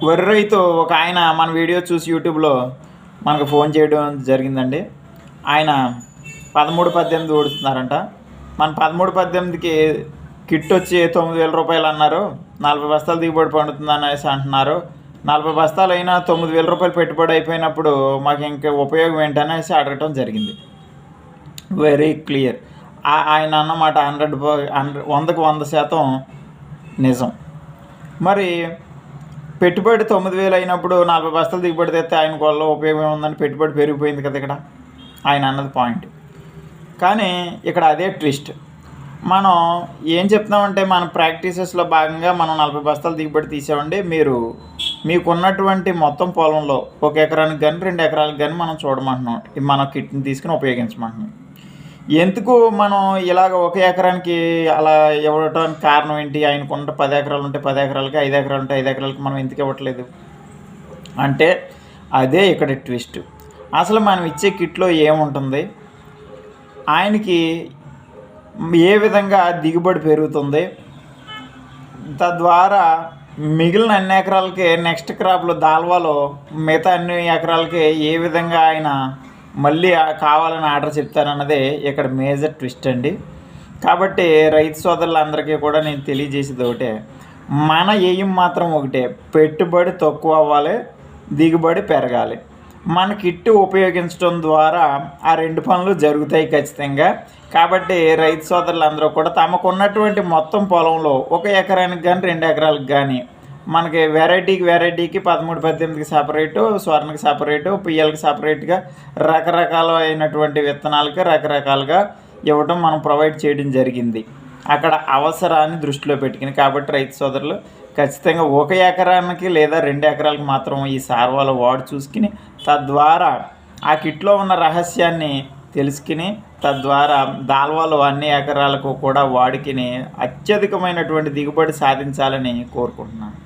వరి రైతు ఒక ఆయన మన వీడియో చూసి యూట్యూబ్లో మనకు ఫోన్ చేయడం జరిగిందండి. ఆయన 13-18 ఓడుతున్నారంట. మన 13-18కి కిట్ వచ్చి 9,000 రూపాయలు అన్నారు. 40 బస్తాలు దిగుబడి పండుతుంది అనేసి అంటున్నారు. 40 బస్తాలు అయినా 9,000 రూపాయలు పెట్టుబడి అయిపోయినప్పుడు మాకు ఇంకా ఉపయోగం ఏంటనేసి అడగటం జరిగింది. Very clear. ఆయన అన్నమాట 100% నిజం. మరి పెట్టుబడి 9,000 అయినప్పుడు 40 బస్తాలు దిగుబడి తెస్తే ఆయన వల్ల ఉపయోగం ఉందని పెట్టుబడి పెరిగిపోయింది కదా ఇక్కడ ఆయన అన్నది పాయింట్. కానీ ఇక్కడ అదే ట్విస్ట్. మనం ఏం చెప్తున్నామంటే మన ప్రాక్టీసెస్లో భాగంగా మనం 40 బస్తాలు దిగుబడి తీసామండి. మీకున్నటువంటి మొత్తం పొలంలో 1 ఎకరానికి కానీ 2 ఎకరాలకు కానీ మనం చూడమంటున్నాం. మన కిట్ని తీసుకుని ఉపయోగించమంటున్నాం. ఎందుకు మనం ఇలాగ 1 ఎకరానికి అలా ఇవ్వడానికి కారణం ఏంటి? ఆయనకుంటే 10 ఎకరాలు ఉంటే 10 ఎకరాలకి, 5 ఎకరాలు ఉంటే 5 ఎకరాలకి మనం ఎందుకు ఇవ్వట్లేదు అంటే అదే ఇక్కడ ట్విస్ట్. అసలు మనం ఇచ్చే కిట్లో ఏముంటుంది, ఆయనకి ఏ విధంగా దిగుబడి పెరుగుతుంది, తద్వారా మిగిలిన అన్ని ఎకరాలకి నెక్స్ట్ క్రాప్లో దాల్వాలో మిగతా అన్ని ఎకరాలకి ఏ విధంగా ఆయన మళ్ళీ కావాలని ఆర్డర్ చెప్తారన్నదే ఇక్కడ మేజర్ ట్విస్ట్ అండి. కాబట్టి రైతు సోదరులందరికీ కూడా నేను తెలియజేసేది ఒకటే, మన ఎయిమ్ మాత్రం ఒకటే, పెట్టుబడి తక్కువ అవ్వాలి, దిగుబడి పెరగాలి. మన కిట్ ఉపయోగించడం ద్వారా ఆ 2 పనులు జరుగుతాయి ఖచ్చితంగా. కాబట్టి రైతు సోదరులందరూ కూడా తమకున్నటువంటి మొత్తం పొలంలో 1 ఎకరానికి కానీ 2 ఎకరాలకు కానీ మనకి వెరైటీకి 13-18కి సపరేటు, స్వర్ణకి సపరేటు, పిఎల్కి సపరేట్గా రకరకాలైనటువంటి విత్తనాలకి రకరకాలుగా ఇవ్వటం మనం ప్రొవైడ్ చేయడం జరిగింది అక్కడ అవసరాన్ని దృష్టిలో పెట్టుకుని. కాబట్టి రైతు సోదరులు ఖచ్చితంగా 1 ఎకరానికి లేదా 2 ఎకరాలకు మాత్రం ఈ సార్వాల వాడు చూసుకుని తద్వారా ఆ కిట్లో ఉన్న రహస్యాన్ని తెలుసుకుని తద్వారా దాల్వాలు అన్ని ఎకరాలకు కూడా వాడుకుని అత్యధికమైనటువంటి దిగుబడి సాధించాలని కోరుకుంటున్నాను.